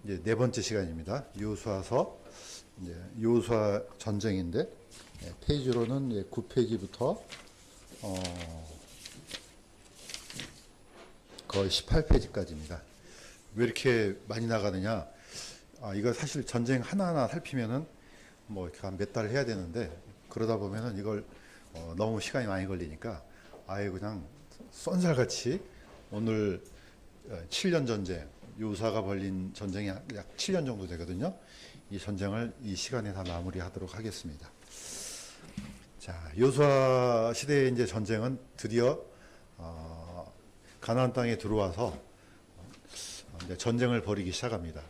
이제 네 번째 시간입니다. 여호수아서 이제 여호수아 전쟁인데 페이지로는 이제 9페이지부터 거의 18페이지까지입니다. 왜 이렇게 많이 나가느냐? 이거 사실 전쟁 하나하나 살피면은 뭐 이렇게 한 몇 달 해야 되는데 그러다 보면은 이걸 너무 시간이 많이 걸리니까 아예 그냥 쏜살같이 오늘 7년 전쟁, 여호수아가 벌린 전쟁이 약 7년 정도 되거든요. 이 전쟁을 이 시간에 다 마무리하도록 하겠습니다. 자, 여호수아 시대의 이제 전쟁은 드디어 가나안 땅에 들어와서 이제 전쟁을 벌이기 시작합니다.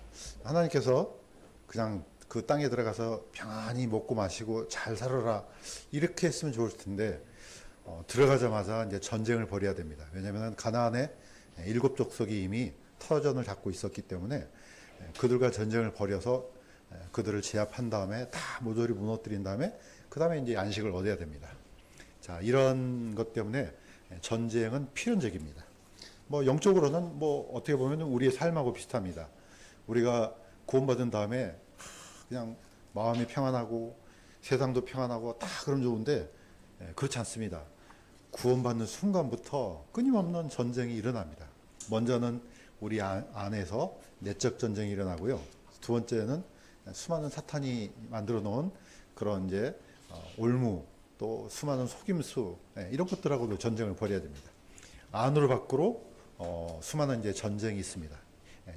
하나님께서 그냥 그 땅에 들어가서 평안히 먹고 마시고 잘 살아라 이렇게 했으면 좋을 텐데 들어가자마자 이제 전쟁을 벌여야 됩니다. 왜냐하면 가나안에 7 족속이 이미 터전을 잡고 있었기 때문에 그들과 전쟁을 벌여서 그들을 제압한 다음에 다 모조리 무너뜨린 다음에 그 다음에 이제 안식을 얻어야 됩니다. 자, 이런 것 때문에 전쟁은 필연적입니다. 뭐 영적으로는 뭐 어떻게 보면 우리의 삶하고 비슷합니다. 우리가 구원받은 다음에 그냥 마음이 평안하고 세상도 평안하고 다 그럼 좋은데 그렇지 않습니다. 구원받는 순간부터 끊임없는 전쟁이 일어납니다. 먼저는 우리 안에서 내적 전쟁이 일어나고요. 두 번째는 수많은 사탄이 만들어 놓은 그런 이제 올무 또 수많은 속임수 이런 것들하고도 전쟁을 벌여야 됩니다. 안으로 밖으로 수많은 이제 전쟁이 있습니다.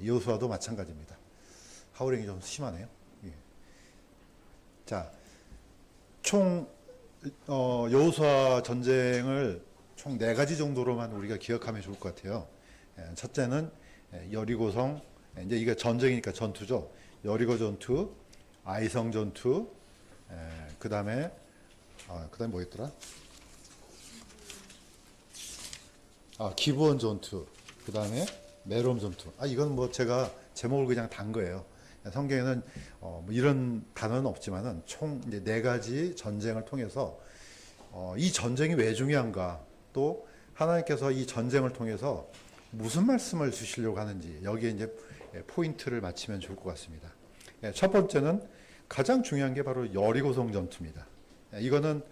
여호수아도 마찬가지입니다. 하울행이 좀 심하네요. 예. 자, 총 여호수아 전쟁을 총 4가지 정도로만 우리가 기억하면 좋을 것 같아요. 첫째는 여리고성, 이제 이게 전쟁이니까 전투죠. 여리고 전투, 아이성 전투, 그 다음에 뭐였더라? 기브온 전투, 그 다음에 메롬 전투. 이건 뭐 제가 제목을 그냥 단 거예요. 성경에는 뭐 이런 단어는 없지만은 총 이제 4가지 전쟁을 통해서 이 전쟁이 왜 중요한가, 또 하나님께서 이 전쟁을 통해서 무슨 말씀을 주시려고 하는지 여기에 이제 포인트를 맞추면 좋을 것 같습니다. 첫 번째는 가장 중요한 게 바로 여리고성 전투입니다. 이거는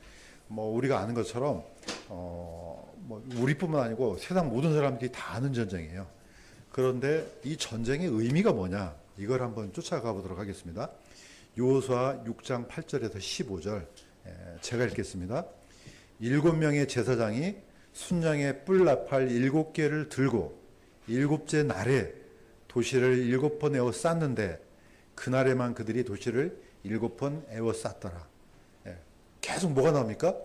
뭐 우리가 아는 것처럼 뭐 우리뿐만 아니고 세상 모든 사람들이 다 아는 전쟁이에요. 그런데 이 전쟁의 의미가 뭐냐? 이걸 한번 쫓아가 보도록 하겠습니다. 여호수아 6장 8절에서 15절 제가 읽겠습니다. 7명의 제사장이 순양의 뿔나팔 7개를 들고 7째 날에 도시를 7번 에워 쌌는데 그날에만 그들이 도시를 7번 에워 쌌더라. 계속 뭐가 나옵니까?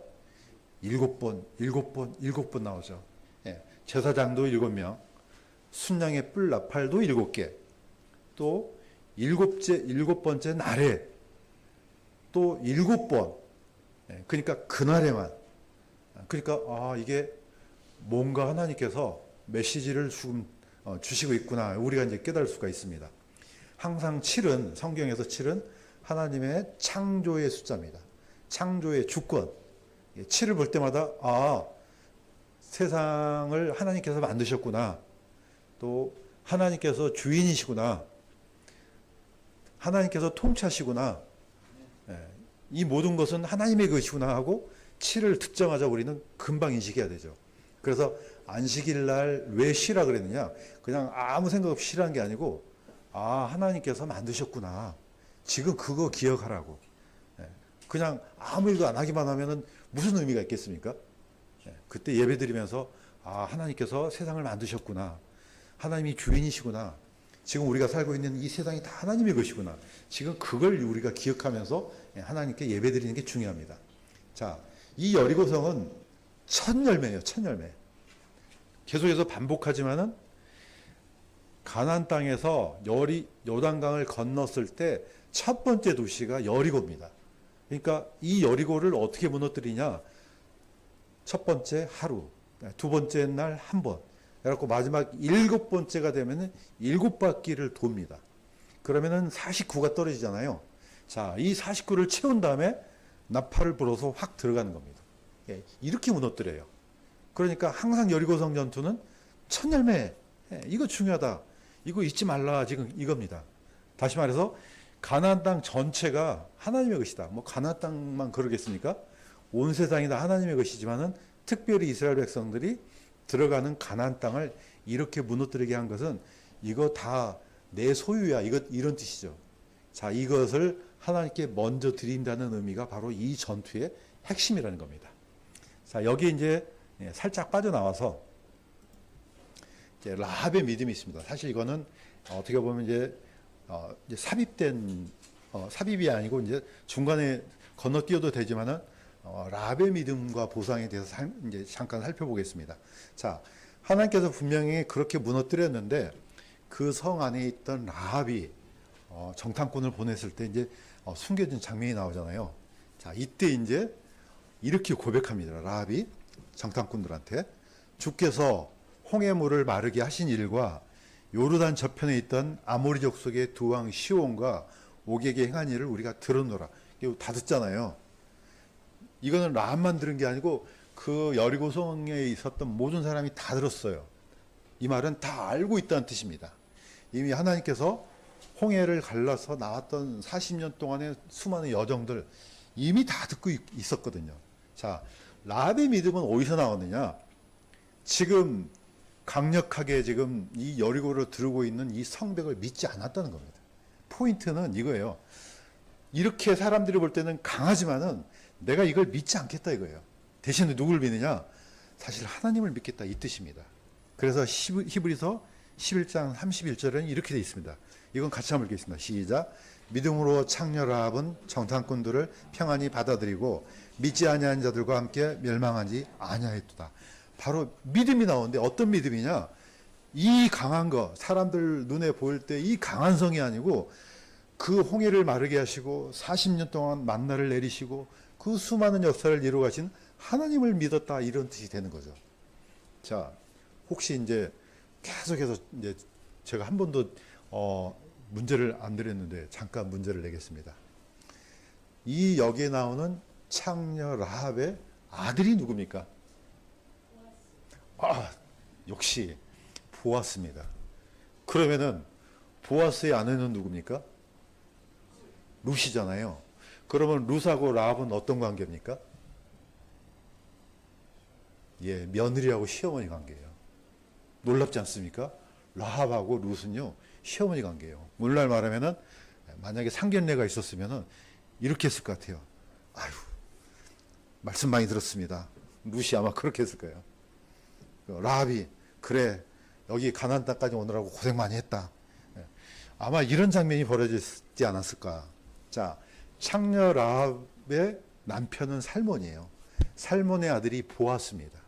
7번, 7번, 7번 나오죠. 제사장도 7명, 순양의 뿔나팔도 7개, 또 7번째 날에 또 7번, 그러니까 그날에만. 그러니까 이게 뭔가 하나님께서 메시지를 주시고 있구나, 우리가 이제 깨달을 수가 있습니다. 항상 7은, 성경에서 7은 하나님의 창조의 숫자입니다. 창조의 주권. 7을 볼 때마다 세상을 하나님께서 만드셨구나, 또 하나님께서 주인이시구나, 하나님께서 통치하시구나, 이 모든 것은 하나님의 것이구나 하고 7을 듣자마자 우리는 금방 인식해야 되죠. 그래서 안식일 날 왜 쉬라 그랬느냐? 그냥 아무 생각 없이 쉬라는 게 아니고 하나님께서 만드셨구나, 지금 그거 기억하라고. 그냥 아무 일도 안 하기만 하면은 무슨 의미가 있겠습니까? 그때 예배 드리면서 하나님께서 세상을 만드셨구나, 하나님이 주인이시구나, 지금 우리가 살고 있는 이 세상이 다 하나님의 것이구나, 지금 그걸 우리가 기억하면서 하나님께 예배 드리는 게 중요합니다. 자, 이 여리고성은 첫 열매예요. 첫 열매. 계속해서 반복하지만은 가나안 땅에서 요단강을 건넜을 때 첫 번째 도시가 여리고입니다. 그러니까 이 여리고를 어떻게 무너뜨리냐? 첫 번째 하루, 두 번째 날 한 번, 그래갖고 마지막 7번째가 되면은 7바퀴를 돕니다. 그러면은 49가 떨어지잖아요. 자, 이 49를 채운 다음에 나팔을 불어서 확 들어가는 겁니다. 이렇게 무너뜨려요. 그러니까 항상 여리고성 전투는 첫 열매, 이거 중요하다. 이거 잊지 말라 지금 이겁니다. 다시 말해서 가나안 땅 전체가 하나님의 것이다. 뭐 가나안 땅만 그러겠습니까? 온 세상이 다 하나님의 것이지만은 특별히 이스라엘 백성들이 들어가는 가나안 땅을 이렇게 무너뜨리게 한 것은 이거 다 내 소유야. 이런 뜻이죠. 자, 이것을 하나님께 먼저 드린다는 의미가 바로 이 전투의 핵심이라는 겁니다. 자, 여기 이제 살짝 빠져나와서 이제 라합의 믿음이 있습니다. 사실 이거는 어떻게 보면 이제 삽입된 삽입이 아니고 이제 중간에 건너뛰어도 되지만은 라합의 믿음과 보상에 대해서 이제 잠깐 살펴보겠습니다. 자, 하나님께서 분명히 그렇게 무너뜨렸는데 그 성 안에 있던 라합이 정탐꾼을 보냈을 때 이제 숨겨진 장면이 나오잖아요. 자, 이때 이제 이렇게 고백합니다. 라합이 정탐꾼들한테 주께서 홍해물을 마르게 하신 일과 요르단 저편에 있던 아모리 족속의 두 왕 시온과 옥에게 행한 일을 우리가 들었노라. 이거 다 듣잖아요. 이거는 라합만 들은 게 아니고 그 여리고성에 있었던 모든 사람이 다 들었어요. 이 말은 다 알고 있다는 뜻입니다. 이미 하나님께서 홍해를 갈라서 나왔던 40년 동안의 수많은 여정들 이미 다 듣고 있었거든요. 자, 라합의 믿음은 어디서 나왔느냐? 지금 강력하게 지금 이 여리고를 두르고 있는 이 성벽을 믿지 않았다는 겁니다. 포인트는 이거예요. 이렇게 사람들이 볼 때는 강하지만은 내가 이걸 믿지 않겠다 이거예요. 대신에 누굴 믿느냐? 사실 하나님을 믿겠다 이 뜻입니다. 그래서 히브리서 11장 31절에는 이렇게 되어 있습니다. 이건 같이 한번 읽겠습니다. 시작. 믿음으로 창녀 라합은 정탐꾼들을 평안히 받아들이고 믿지 아니한 자들과 함께 멸망하지 아니하였도다. 바로 믿음이 나오는데 어떤 믿음이냐? 이 강한 거, 사람들 눈에 보일 때 이 강한 성이 아니고 그 홍해를 마르게 하시고 40년 동안 만나를 내리시고 그 수많은 역사를 이루어 가신 하나님을 믿었다 이런 뜻이 되는 거죠. 자, 혹시 이제 계속해서 이제 제가 한 번도 문제를 안 드렸는데 잠깐 문제를 내겠습니다. 이 여기에 나오는 창녀 라합의 아들이 누굽니까? 아, 역시 보아스입니다. 그러면은 보아스의 아내는 누굽니까? 룻이잖아요. 그러면 룻하고 라합은 어떤 관계입니까? 예, 며느리하고 시어머니 관계예요. 놀랍지 않습니까? 라합하고 룻은요 시어머니 관계예요. 오늘날 말하면은 만약에 상견례가 있었으면은 이렇게 했을 것 같아요. 아유, 말씀 많이 들었습니다. 룻이 아마 그렇게 했을 거예요. 라합이 그래 여기 가나안 땅까지 오느라고 고생 많이 했다. 아마 이런 장면이 벌어지지 않았을까. 자, 창녀 라합의 남편은 살몬이에요. 살몬의 아들이 보아스입니다.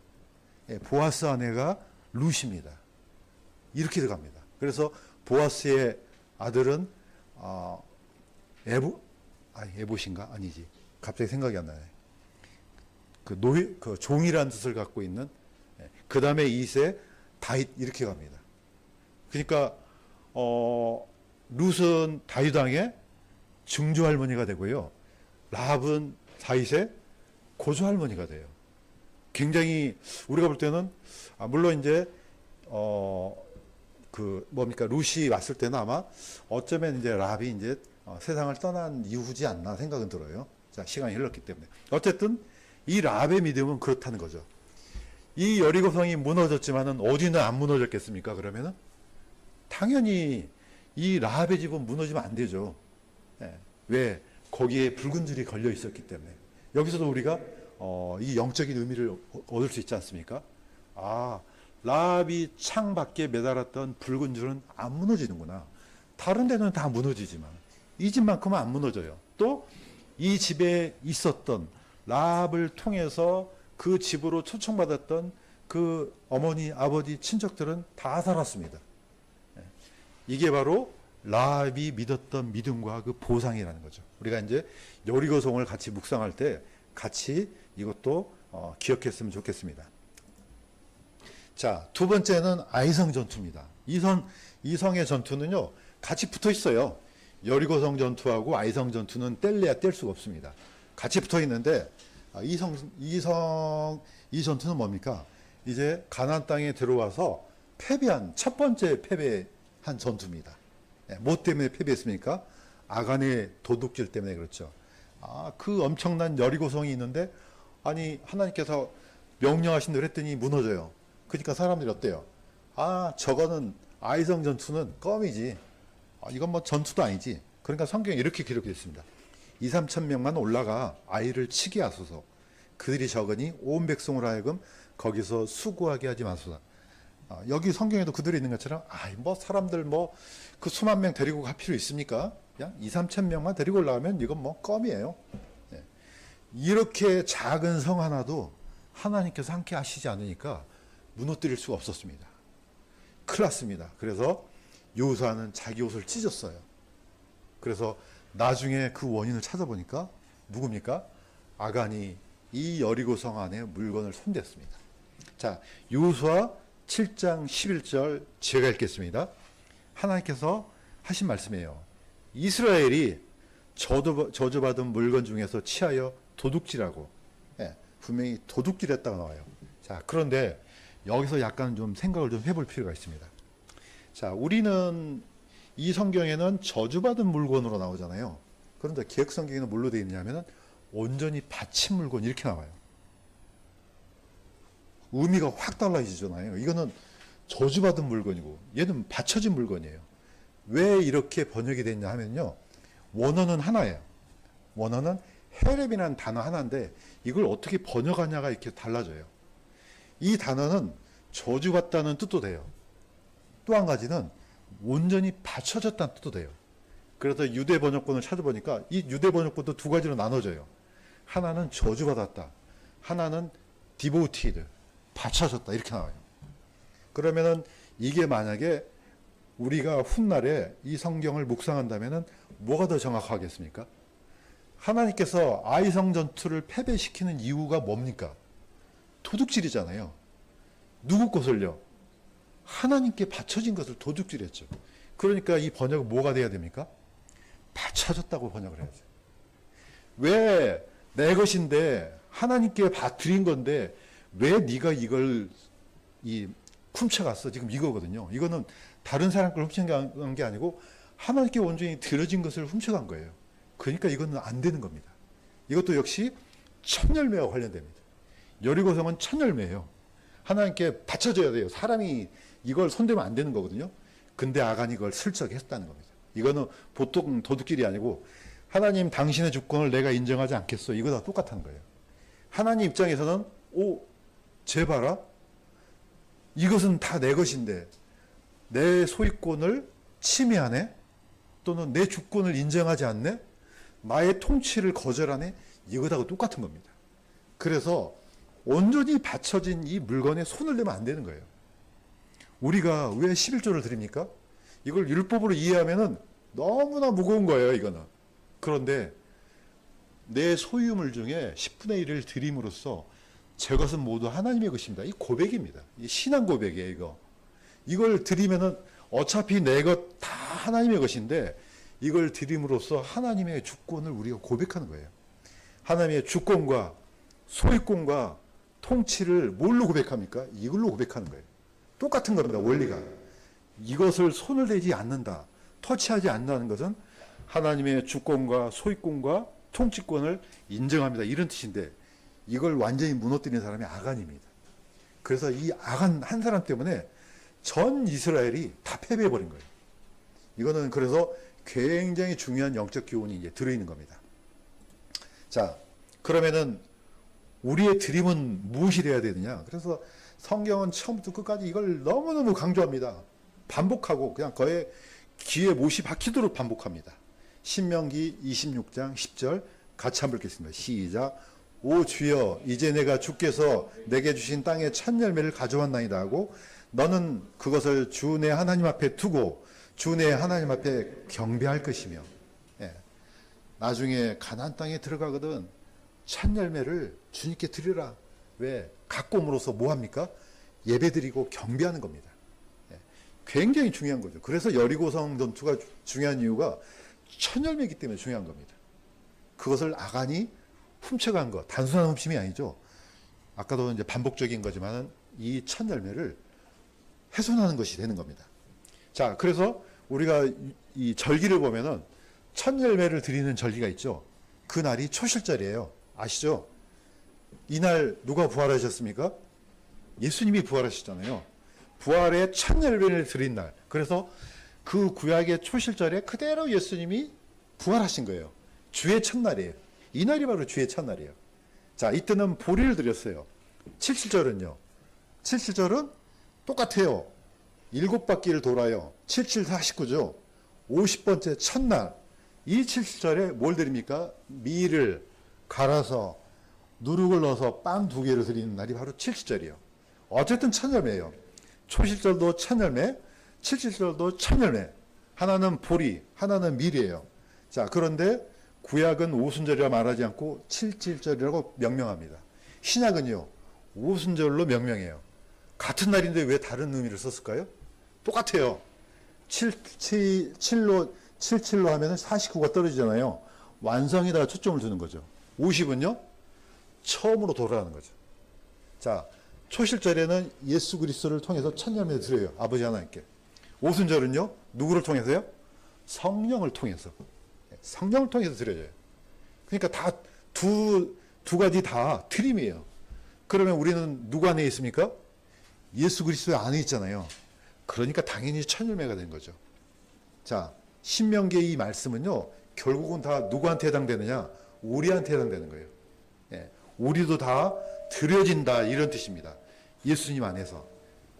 보아스 아내가 룻입니다. 이렇게 들어갑니다. 그래서 보아스의 아들은 에봇인가? 아니지. 갑자기 생각이 안 나네. 그 종이라는 뜻을 갖고 있는 그 다음에 2세 다윗 이렇게 갑니다. 그러니까 룻은 다윗 왕의 증조 할머니가 되고요. 라합은 다윗의 고조 할머니가 돼요. 굉장히 우리가 볼 때는 물론 이제 룻이 왔을 때는 아마 어쩌면 이제 라합이 이제 세상을 떠난 이후지 않나 생각은 들어요. 자, 시간이 흘렀기 때문에 어쨌든 이 라합의 믿음은 그렇다는 거죠. 이 여리고성이 무너졌지만은 어디는 안 무너졌겠습니까? 그러면은 당연히 이 라합의 집은 무너지면 안 되죠. 예. 왜? 거기에 붉은 줄이 걸려 있었기 때문에. 여기서도 우리가 이 영적인 의미를 얻을 수 있지 않습니까? 아, 라합이 창 밖에 매달았던 붉은 줄은 안 무너지는구나. 다른 데는 다 무너지지만 이 집만큼은 안 무너져요. 또 이 집에 있었던 라합을 통해서 그 집으로 초청받았던 그 어머니, 아버지, 친척들은 다 살았습니다. 이게 바로 라합이 믿었던 믿음과 그 보상이라는 거죠. 우리가 이제 여리고성을 같이 묵상할 때 같이 이것도 기억했으면 좋겠습니다. 자, 두 번째는 아이성 전투입니다. 이 성의 전투는요, 같이 붙어 있어요. 여리고성 전투하고 아이성 전투는 뗄래야 뗄 수가 없습니다. 같이 붙어 있는데, 이 전투는 뭡니까? 이제 가나안 땅에 들어와서 패배한 첫 번째 패배 한 전투입니다. 뭐 때문에 패배했습니까? 아간의 도둑질 때문에 그렇죠. 그 엄청난 여리고성이 있는데 아니 하나님께서 명령하신 대로 했더니 무너져요. 그러니까 사람들이 어때요? 저거는 아이성 전투는 껌이지. 이건 뭐 전투도 아니지. 그러니까 성경에 이렇게 기록되어 있습니다. 2, 3천 명만 올라가 아이를 치게 하소서. 그들이 적으니 온 백성으로 하여금 거기서 수고하게 하지 마소서. 여기 성경에도 그들이 있는 것처럼 뭐 사람들 뭐 그 수만 명 데리고 갈 필요 있습니까? 그냥 2, 3천 명만 데리고 올라가면 이건 뭐 껌이에요. 이렇게 작은 성 하나도 하나님께서 함께 하시지 않으니까 무너뜨릴 수가 없었습니다. 큰일 났습니다. 그래서 여호수아는 자기 옷을 찢었어요. 그래서 나중에 그 원인을 찾아보니까 누굽니까? 아간이 이 여리고 성 안에 물건을 손댔습니다. 자, 여호수아 7장 11절 제가 읽겠습니다. 하나님께서 하신 말씀이에요. 이스라엘이 저주받은 물건 중에서 취하여 도둑질하고, 분명히 도둑질했다가 나와요. 자, 그런데 여기서 약간 좀 생각을 좀 해볼 필요가 있습니다. 자, 우리는 이 성경에는 저주받은 물건으로 나오잖아요. 그런데 개역 성경에는 뭘로 되어 있냐면은 온전히 바친 물건 이렇게 나와요. 의미가 확 달라지잖아요. 이거는 저주받은 물건이고 얘는 바쳐진 물건이에요. 왜 이렇게 번역이 됐냐 하면요. 원어는 하나예요. 원어는 헤렙이라는 단어 하나인데 이걸 어떻게 번역하냐가 이렇게 달라져요. 이 단어는 저주받다는 뜻도 돼요. 또 한 가지는 온전히 바쳐졌다는 뜻도 돼요. 그래서 유대 번역본을 찾아보니까 이 유대 번역본도 두 가지로 나눠져요. 하나는 저주받았다. 하나는 devoted, 바쳐졌다 이렇게 나와요. 그러면은 이게 만약에 우리가 훗날에 이 성경을 묵상한다면은 뭐가 더 정확하겠습니까? 하나님께서 아이성 전투를 패배시키는 이유가 뭡니까? 도둑질이잖아요. 누구 것을요? 하나님께 바쳐진 것을 도둑질했죠. 그러니까 이 번역은 뭐가 돼야 됩니까? 바쳐졌다고 번역을 해야죠. 왜 내 것인데 하나님께 드린 건데 왜 네가 이걸 훔쳐갔어? 지금 이거거든요. 이거는 다른 사람 걸 훔쳐간 게 아니고 하나님께 온전히 드려진 것을 훔쳐간 거예요. 그러니까 이거는 안 되는 겁니다. 이것도 역시 첫 열매와 관련됩니다. 여리고성은 첫 열매예요. 하나님께 바쳐줘야 돼요. 사람이 이걸 손대면 안 되는 거거든요. 근데 아간이 이걸 슬쩍 했다는 겁니다. 이거는 보통 도둑질이 아니고 하나님 당신의 주권을 내가 인정하지 않겠어. 이거다 똑같은 거예요. 하나님 입장에서는 쟤 봐라. 이것은 다 내 것인데 내 소유권을 침해하네? 또는 내 주권을 인정하지 않네? 나의 통치를 거절하네? 이거하고 똑같은 겁니다. 그래서 온전히 바쳐진 이 물건에 손을 대면 안 되는 거예요. 우리가 왜 11조를 드립니까? 이걸 율법으로 이해하면은 너무나 무거운 거예요, 이거는. 그런데 내 소유물 중에 10분의 1을 드림으로써 제 것은 모두 하나님의 것입니다. 이 고백입니다. 이 신앙 고백이에요, 이거. 이걸 드리면은 어차피 내 것 다 하나님의 것인데 이걸 드림으로써 하나님의 주권을 우리가 고백하는 거예요. 하나님의 주권과 소유권과 통치를 뭘로 고백합니까? 이걸로 고백하는 거예요. 똑같은 겁니다, 원리가. 이것을 손을 대지 않는다, 터치하지 않는다는 것은 하나님의 주권과 소유권과 통치권을 인정합니다. 이런 뜻인데 이걸 완전히 무너뜨리는 사람이 아간입니다. 그래서 이 아간 한 사람 때문에 전 이스라엘이 다 패배해버린 거예요. 이거는 그래서 굉장히 중요한 영적 교훈이 이제 들어있는 겁니다. 자, 그러면은 우리의 드림은 무엇이 돼야 되느냐? 그래서 성경은 처음부터 끝까지 이걸 너무너무 강조합니다. 반복하고 그냥 거의 귀에 못이 박히도록 반복합니다. 신명기 26장 10절 같이 한번 읽겠습니다. 시작. 오 주여, 이제 내가 주께서 내게 주신 땅의 첫 열매를 가져왔나이다 하고 너는 그것을 주 내 하나님 앞에 두고 주 내 하나님 앞에 경배할 것이며, 나중에 가나안 땅에 들어가거든 첫 열매를 주님께 드리라. 왜? 갖고 옴으로써 뭐합니까? 예배드리고 경배하는 겁니다. 굉장히 중요한 거죠. 그래서 여리고성 전투가 중요한 이유가 첫 열매이기 때문에 중요한 겁니다. 그것을 아간이 훔쳐간 것, 단순한 훔침이 아니죠. 아까도 이제 반복적인 거지만 이 첫 열매를 훼손하는 것이 되는 겁니다. 자, 그래서 우리가 이 절기를 보면은 첫 열매를 드리는 절기가 있죠. 그 날이 초실절이에요. 아시죠? 이날 누가 부활하셨습니까? 예수님이 부활하셨잖아요. 부활의 첫 열매를 드린 날. 그래서 그 구약의 초실절에 그대로 예수님이 부활하신 거예요. 주의 첫날이에요. 이날이 바로 주의 첫날이에요. 자, 이때는 보리를 드렸어요. 칠칠절은요. 칠칠절은 똑같아요. 7바퀴를 돌아요. 7749죠. 50번째 첫날. 이 칠칠절에 뭘 드립니까? 밀을 갈아서 누룩을 넣어서 빵 2개를 드리는 날이 바로 칠칠절이에요. 어쨌든 첫 열매예요. 초실절도 첫 열매, 칠칠절도 첫 열매. 하나는 보리, 하나는 밀이에요. 자, 그런데 구약은 오순절이라 말하지 않고 칠칠절이라고 명명합니다. 신약은요, 오순절로 명명해요. 같은 날인데 왜 다른 의미를 썼을까요? 똑같아요. 77로 하면 49가 떨어지잖아요. 완성에다가 초점을 두는 거죠. 50은요, 처음으로 돌아가는 거죠. 자, 초실절에는 예수 그리스도를 통해서 첫 열매를 드려요. 아버지 하나님께. 오순절은요, 누구를 통해서요? 성령을 통해서. 성령을 통해서 드려져요. 그러니까 다 두 가지 다 트림이에요. 그러면 우리는 누구 안에 있습니까? 예수 그리스도 안에 있잖아요. 그러니까 당연히 첫 열매가 된 거죠. 자, 신명기의 이 말씀은요, 결국은 다 누구한테 해당되느냐? 우리한테 해당되는 거예요. 예, 우리도 다 드려진다, 이런 뜻입니다. 예수님 안에서.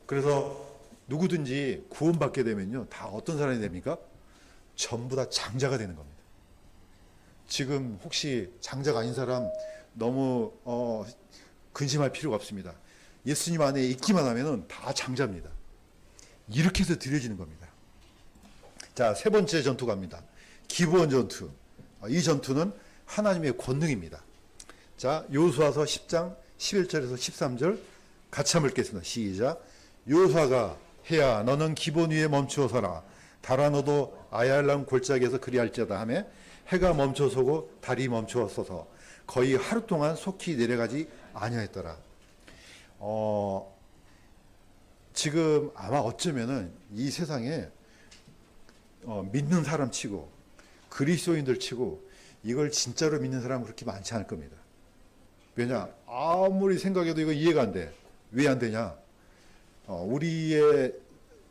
그래서 누구든지 구원받게 되면요, 다 어떤 사람이 됩니까? 전부 다 장자가 되는 겁니다. 지금 혹시 장자가 아닌 사람 너무 근심할 필요가 없습니다. 예수님 안에 있기만 하면은 다 장자입니다. 이렇게 해서 드려지는 겁니다. 자, 세 번째 전투 갑니다. 기브온 전투. 이 전투는 하나님의 권능입니다. 자, 여호수아서 10장 11절에서 13절 같이 한번 읽겠습니다. 시작. 여호수아가 해야 너는 기브온 위에 멈추어 서라. 달아 너도 아얄람 골짜기에서 그리할지어다 하며 해가 멈춰서고 달이 멈추었어서 거의 하루 동안 속히 내려가지 아니하였더라. 지금 아마 어쩌면은 이 세상에 믿는 사람 치고 그리스도인들 치고 이걸 진짜로 믿는 사람은 그렇게 많지 않을 겁니다. 왜냐? 아무리 생각해도 이거 이해가 안 돼. 왜 안 되냐? 우리의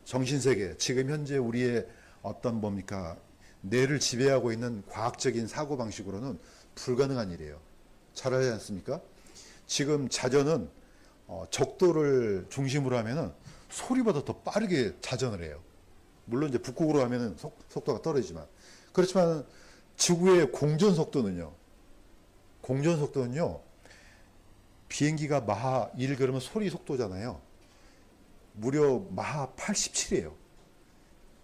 정신세계, 지금 현재 우리의 어떤 뭡니까? 뇌를 지배하고 있는 과학적인 사고방식으로는 불가능한 일이에요. 잘 알지 않습니까? 지금 자전은 적도를 중심으로 하면은 소리보다 더 빠르게 자전을 해요. 물론 이제 북극으로 하면은 속도가 떨어지지만. 그렇지만 지구의 공전 속도는요, 비행기가 마하 1 그러면 소리 속도잖아요. 무려 마하 87이에요.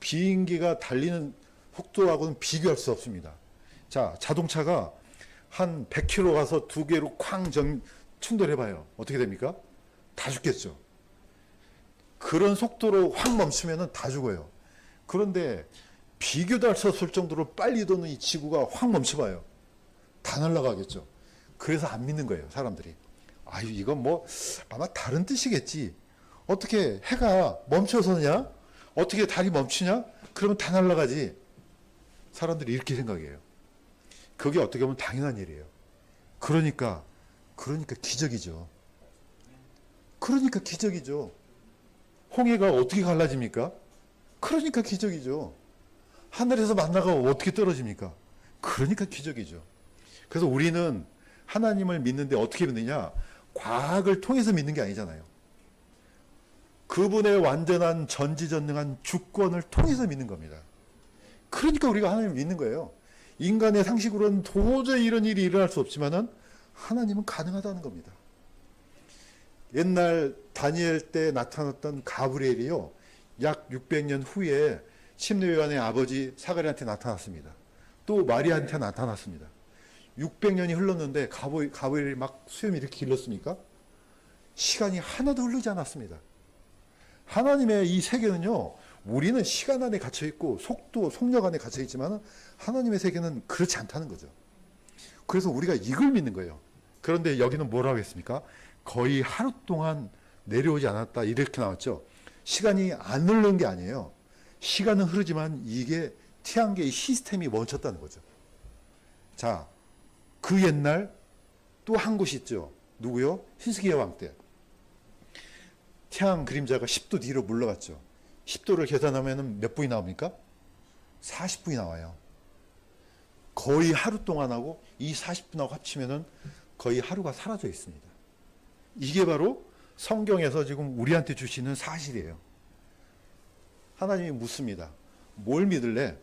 비행기가 달리는 속도하고는 비교할 수 없습니다. 자, 자동차가 한 100km 가서 2개로 쾅 충돌해봐요. 어떻게 됩니까? 다 죽겠죠. 그런 속도로 확 멈추면 다 죽어요. 그런데 비교도 할 수 없을 정도로 빨리 도는 이 지구가 확 멈춰봐요. 다 날아가겠죠. 그래서 안 믿는 거예요, 사람들이. 아유, 이건 뭐 아마 다른 뜻이겠지. 어떻게 해가 멈춰서냐? 어떻게 달이 멈추냐? 그러면 다 날아가지. 사람들이 이렇게 생각해요. 그게 어떻게 보면 당연한 일이에요. 그러니까 기적이죠. 그러니까 기적이죠. 홍해가 어떻게 갈라집니까? 그러니까 기적이죠. 하늘에서 만나가 어떻게 떨어집니까? 그러니까 기적이죠. 그래서 우리는 하나님을 믿는데 어떻게 믿느냐? 과학을 통해서 믿는 게 아니잖아요. 그분의 완전한 전지전능한 주권을 통해서 믿는 겁니다. 그러니까 우리가 하나님을 믿는 거예요. 인간의 상식으로는 도저히 이런 일이 일어날 수 없지만은 하나님은 가능하다는 겁니다. 옛날 다니엘 때 나타났던 가브리엘이요, 약 600년 후에 심리요한의 아버지 사가랴한테 나타났습니다. 또 마리아한테 나타났습니다. 600년이 흘렀는데 가브리엘이 막 수염이 이렇게 길렀습니까? 시간이 하나도 흐르지 않았습니다. 하나님의 이 세계는요, 우리는 시간 안에 갇혀 있고 속력 안에 갇혀 있지만 하나님의 세계는 그렇지 않다는 거죠. 그래서 우리가 이걸 믿는 거예요. 그런데 여기는 뭐라고 했습니까? 거의 하루 동안 내려오지 않았다, 이렇게 나왔죠. 시간이 안 흐르는 게 아니에요. 시간은 흐르지만 이게 태양계의 시스템이 멈췄다는 거죠. 자, 그 옛날 또 한 곳이 있죠. 누구요? 히스기야 왕 때. 태양 그림자가 10도 뒤로 물러갔죠. 10도를 계산하면 몇 분이 나옵니까? 40분이 나와요. 거의 하루 동안 하고 이 40분하고 합치면은 거의 하루가 사라져 있습니다. 이게 바로 성경에서 지금 우리한테 주시는 사실이에요. 하나님이 묻습니다. 뭘 믿을래?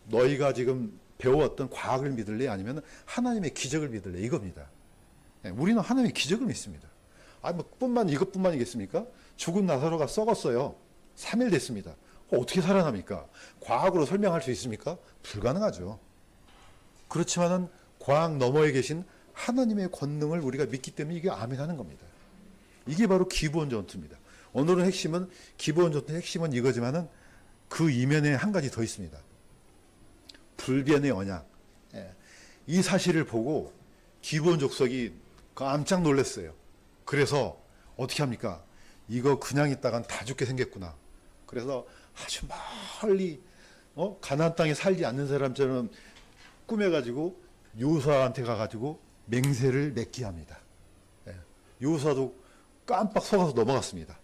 너희가 지금 배워왔던 과학을 믿을래? 아니면 하나님의 기적을 믿을래? 이겁니다. 우리는 하나님의 기적을 믿습니다. 이것뿐만이겠습니까? 죽은 나사로가 썩었어요. 3일 됐습니다. 어떻게 살아납니까? 과학으로 설명할 수 있습니까? 불가능하죠. 그렇지만은 과학 너머에 계신 하나님의 권능을 우리가 믿기 때문에 이게 아멘하는 겁니다. 이게 바로 기브온 전투입니다. 오늘은 기브온 전투의 핵심은 이거지만은 그 이면에 한 가지 더 있습니다. 불변의 언약. 이 사실을 보고 기브온 족속이 깜짝 놀랐어요. 그래서 어떻게 합니까? 이거 그냥 있다간 다 죽게 생겼구나. 그래서 아주 멀리 가나안 땅에 살지 않는 사람처럼 꾸며가지고 요수아한테 가가지고 맹세를 맺게 합니다. 요수아도 깜빡 속아서 넘어갔습니다.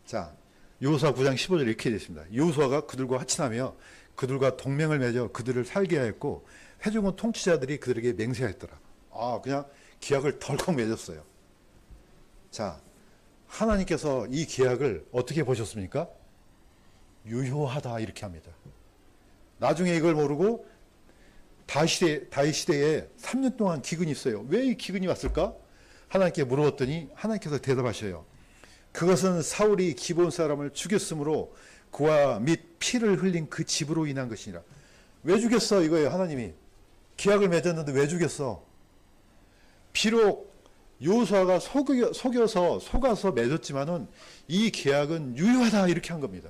자, 요수아 9장 15절 이렇게 되어 있습니다. 요수아가 그들과 합친하며 그들과 동맹을 맺어 그들을 살게 하였고 회중은 통치자들이 그들에게 맹세하였더라. 그냥 계약을 덜컥 맺었어요. 자, 하나님께서 이 계약을 어떻게 보셨습니까? 유효하다 이렇게 합니다. 나중에 이걸 모르고 다윗 시대에 3년 동안 기근이 있어요. 왜 이 기근이 왔을까? 하나님께 물어봤더니 하나님께서 대답하셔요. 그것은 사울이 기브온 사람을 죽였으므로 그와 및 피를 흘린 그 집으로 인한 것이니라. 왜 죽였어? 이거예요. 하나님이 계약을 맺었는데 왜 죽였어? 비록 요수아가 속아서 맺었지만은 이 계약은 유효하다 이렇게 한 겁니다.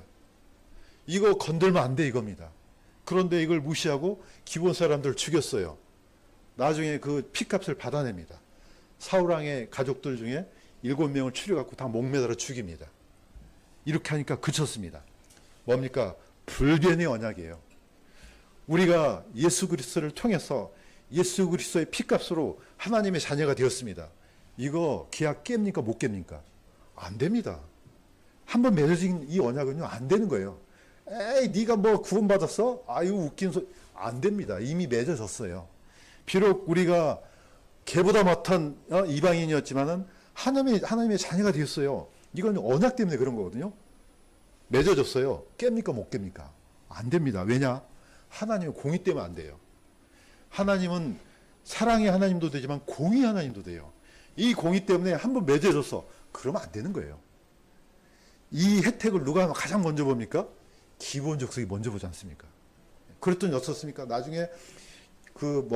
이거 건들면 안 돼 이겁니다. 그런데 이걸 무시하고 기브온 사람들을 죽였어요. 나중에 그 피값을 받아냅니다. 사울왕의 가족들 중에 7명을 추려갖고 다 목매달아 죽입니다. 이렇게 하니까 그쳤습니다. 뭡니까? 불변의 언약이에요. 우리가 예수 그리스도를 통해서 예수 그리스도의 피값으로 하나님의 자녀가 되었습니다. 이거 계약 깹니까 못 깹니까? 안 됩니다. 한번 맺어진 이 언약은요 안 되는 거예요. 에이 네가 뭐 구원받았어? 아유 웃긴 소리. 안 됩니다. 이미 맺어졌어요. 비록 우리가 개보다 못한 이방인이었지만은 하나님의 자녀가 되었어요. 이건 언약 때문에 그런 거거든요. 맺어졌어요. 깹니까 못 깹니까? 안 됩니다. 왜냐? 하나님은 공의 때문에 안 돼요. 하나님은 사랑의 하나님도 되지만 공의 하나님도 돼요. 이 공의 때문에 한번 맺어졌어. 그러면 안 되는 거예요. 이 혜택을 누가 가장 먼저 봅니까? 기브온 족속이 먼저 보지 않습니까? 그랬더니 어떻습니까? 나중에 그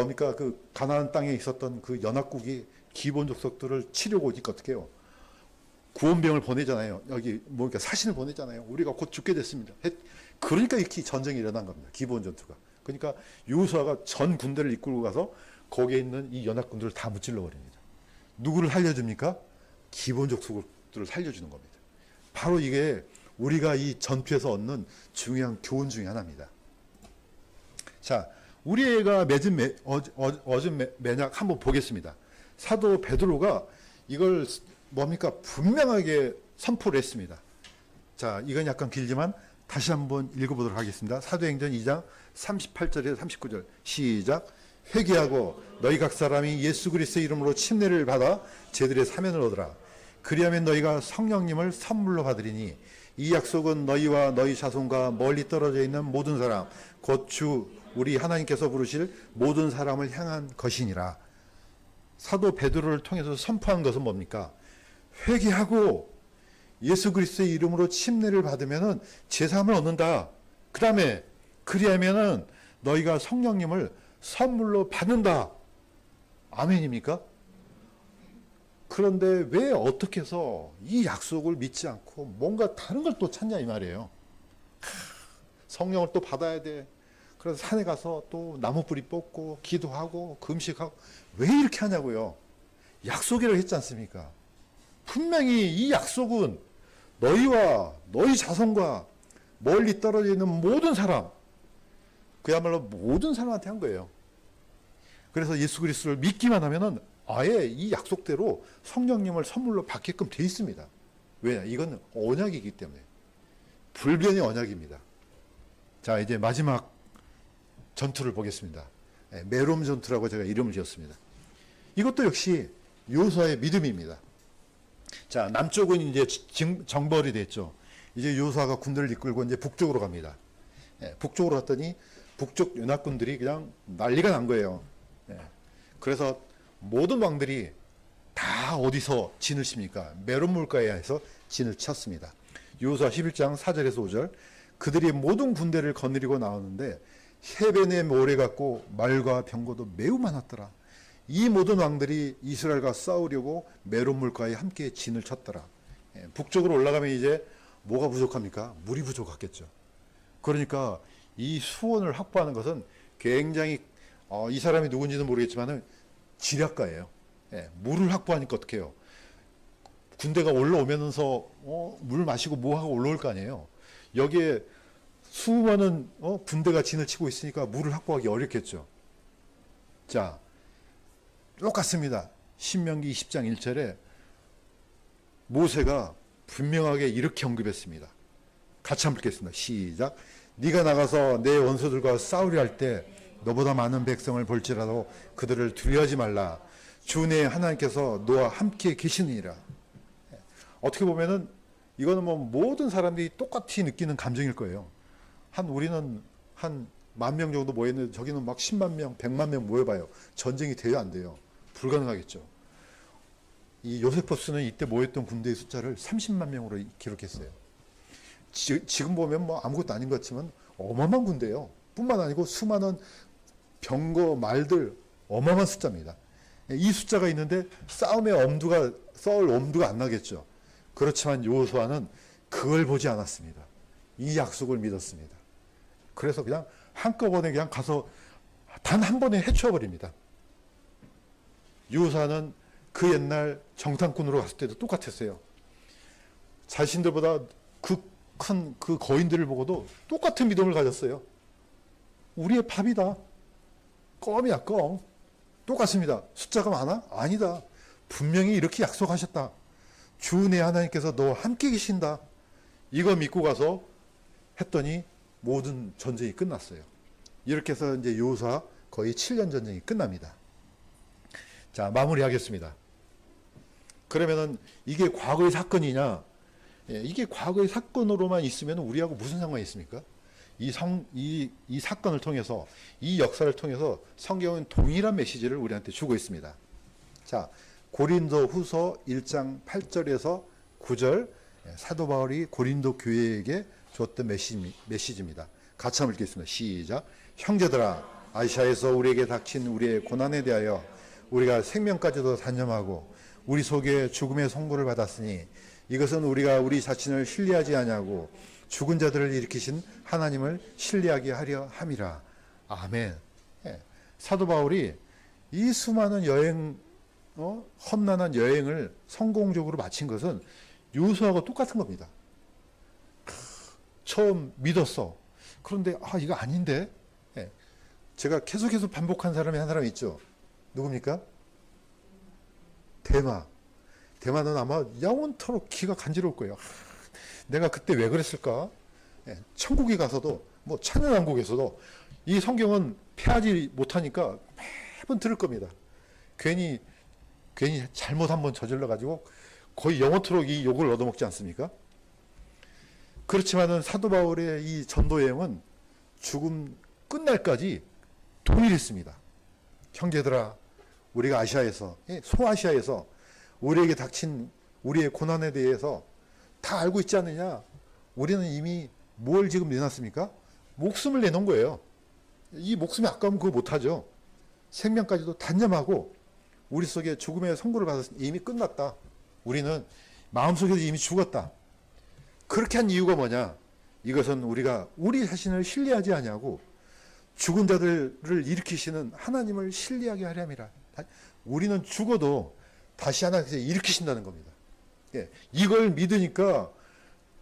가나안 땅에 있었던 그 연합국이 기브온 족속들을 치려고 오니까 어떻게 해요? 구원병을 보내잖아요. 여기 사신을 보내잖아요. 우리가 곧 죽게 됐습니다. 그러니까 이렇게 전쟁이 일어난 겁니다. 기브온 전투가. 그러니까 요수아가 전 군대를 이끌고 가서 거기에 있는 이 연합군들을 다 무찔러 버립니다. 누구를 살려줍니까? 기브온 족속들을 살려주는 겁니다. 바로 이게 우리가 이 전투에서 얻는 중요한 교훈 중에 하나입니다. 자, 우리가 맺은 매약 한번 보겠습니다. 사도 베드로가 이걸 분명하게 선포를 했습니다. 자, 이건 약간 길지만 다시 한번 읽어보도록 하겠습니다. 사도행전 2장 38절에서 39절 시작. 회개하고 너희 각 사람이 예수 그리스도의 이름으로 침례를 받아 제들의 사면을 얻으라. 그리하면 너희가 성령님을 선물로 받으리니 이 약속은 너희와 너희 자손과 멀리 떨어져 있는 모든 사람 곧 주 우리 하나님께서 부르실 모든 사람을 향한 것이니라. 사도 베드로를 통해서 선포한 것은 뭡니까? 회개하고 예수 그리스도의 이름으로 침례를 받으면은 제사함을 얻는다. 그다음에 그리하면은 너희가 성령님을 선물로 받는다. 아멘입니까? 그런데 왜 어떻게 해서 이 약속을 믿지 않고 뭔가 다른 걸 또 찾냐 이 말이에요. 성령을 또 받아야 돼. 그래서 산에 가서 또 나무 뿌리 뽑고 기도하고 금식하고 왜 이렇게 하냐고요. 약속이라고 했지 않습니까? 분명히 이 약속은 너희와 너희 자손과 멀리 떨어져 있는 모든 사람, 그야말로 모든 사람한테 한 거예요. 그래서 예수 그리스도를 믿기만 하면은 아예 이 약속대로 성령님을 선물로 받게끔 돼 있습니다. 왜냐? 이건 언약이기 때문에. 불변의 언약입니다. 자, 이제 마지막 전투를 보겠습니다. 메롬 전투라고 제가 이름을 지었습니다. 이것도 역시 요수아의 믿음입니다. 자, 남쪽은 이제 정벌이 됐죠. 이제 요수아가 군대를 이끌고 이제 북쪽으로 갑니다. 북쪽으로 갔더니 북쪽 연합군들이 그냥 난리가 난 거예요. 그래서 모든 왕들이 다 어디서 진을 칩니까? 메론 물가에서 진을 쳤습니다. 요수아 11장 4절에서 5절. 그들이 모든 군대를 거느리고 나오는데 해변의 모래 같고 말과 병거도 매우 많았더라. 이 모든 왕들이 이스라엘과 싸우려고 메론 물가에 함께 진을 쳤더라. 북쪽으로 올라가면 이제 뭐가 부족합니까? 물이 부족하겠죠. 그러니까 이 수원을 확보하는 것은 굉장히 이 사람이 누군지는 모르겠지만 지략가예요. 물을 확보하니까 어떻게 해요? 군대가 올라오면서 물 마시고 뭐하고 올라올 거 아니에요. 여기에 수많은 군대가 진을 치고 있으니까 물을 확보하기 어렵겠죠. 자, 똑같습니다. 신명기 20장 1절에 모세가 분명하게 이렇게 언급했습니다. 같이 한번 읽겠습니다. 시작. 네가 나가서 내 원수들과 싸우려 할 때 너보다 많은 백성을 볼지라도 그들을 두려워하지 말라. 주 내 하나님께서 너와 함께 계시니라. 어떻게 보면은 이거는 뭐 모든 사람들이 똑같이 느끼는 감정일 거예요. 우리는 한 10,000명 정도 모였는데 저기는 막 10만 명, 100만 명 모여봐요. 전쟁이 돼요, 안 돼요? 불가능하겠죠. 이 요세포스는 이때 모였던 군대의 숫자를 30만 명으로 기록했어요. 지금 보면 뭐 아무것도 아닌 것 같지만 어마어마한 군대예요. 뿐만 아니고 수많은 병거, 말들 어마어마한 숫자입니다. 이 숫자가 있는데 싸울 엄두가 안 나겠죠. 그렇지만 여호수아는 그걸 보지 않았습니다. 이 약속을 믿었습니다. 그래서 그냥 한꺼번에 그냥 가서 단 한 번에 해쳐버립니다. 여호수아는 그 옛날 정탐꾼으로 갔을 때도 똑같았어요. 자신들보다 큰 거인들을 보고도 똑같은 믿음을 가졌어요. 우리의 밥이다. 껌이야, 껌. 똑같습니다. 숫자가 많아? 아니다. 분명히 이렇게 약속하셨다. 주 내 하나님께서 너와 함께 계신다. 이거 믿고 가서 했더니 모든 전쟁이 끝났어요. 이렇게 해서 이제 여호수아 거의 7년 전쟁이 끝납니다. 자, 마무리하겠습니다. 그러면은 이게 과거의 사건이냐? 이게 과거의 사건으로만 있으면 우리하고 무슨 상관이 있습니까? 이 사건을 통해서, 이 역사를 통해서 성경은 동일한 메시지를 우리한테 주고 있습니다. 자, 고린도 후서 1장 8절에서 9절, 사도 바울이 고린도 교회에게 줬던 메시지입니다. 같이 한번 읽겠습니다. 시작. 형제들아, 아시아에서 우리에게 닥친 우리의 고난에 대하여 우리가 생명까지도 단념하고 우리 속에 죽음의 선고를 받았으니 이것은 우리가 우리 자신을 신뢰하지 아니하고 죽은 자들을 일으키신 하나님을 신뢰하게 하려 함이라. 아멘. 사도 바울이 이 수많은 험난한 여행을 성공적으로 마친 것은 요수아하고 똑같은 겁니다. 처음 믿었어. 그런데 이거 아닌데. 제가 계속해서 반복한 사람이 한 사람 있죠. 누굽니까? 대마는 아마 영원토록 귀가 간지러울 거예요. 내가 그때 왜 그랬을까? 천국에 가서도 뭐 찬양왕국에서도 이 성경은 폐하지 못하니까 매번 들을 겁니다. 괜히 잘못 한번 저질러 가지고 거의 영원토록 이 욕을 얻어먹지 않습니까? 그렇지만은 사도 바울의 이 전도 여행은 죽음 끝날까지 동일했습니다. 형제들아, 우리가 아시아에서, 소아시아에서 우리에게 닥친 우리의 고난에 대해서 다 알고 있지 않느냐? 우리는 이미 뭘 지금 내놨습니까? 목숨을 내놓은 거예요. 이 목숨이 아까우면 그거 못하죠. 생명까지도 단념하고 우리 속에 죽음의 선고를 받았으니 이미 끝났다. 우리는 마음속에서 이미 죽었다. 그렇게 한 이유가 뭐냐? 이것은 우리가 우리 자신을 신뢰하지 아니하고 죽은 자들을 일으키시는 하나님을 신뢰하게 하려 함이라. 우리는 죽어도 다시 하나님께서 일으키신다는 겁니다. 이걸 믿으니까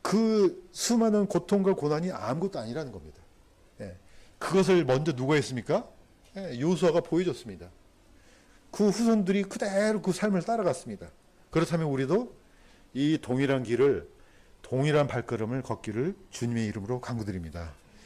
그 수많은 고통과 고난이 아무것도 아니라는 겁니다. 예. 그것을 먼저 누가 했습니까? 예, 요수아가 보여줬습니다. 그 후손들이 그대로 그 삶을 따라갔습니다. 그렇다면 우리도 이 동일한 길을, 동일한 발걸음을 걷기를 주님의 이름으로 간구드립니다.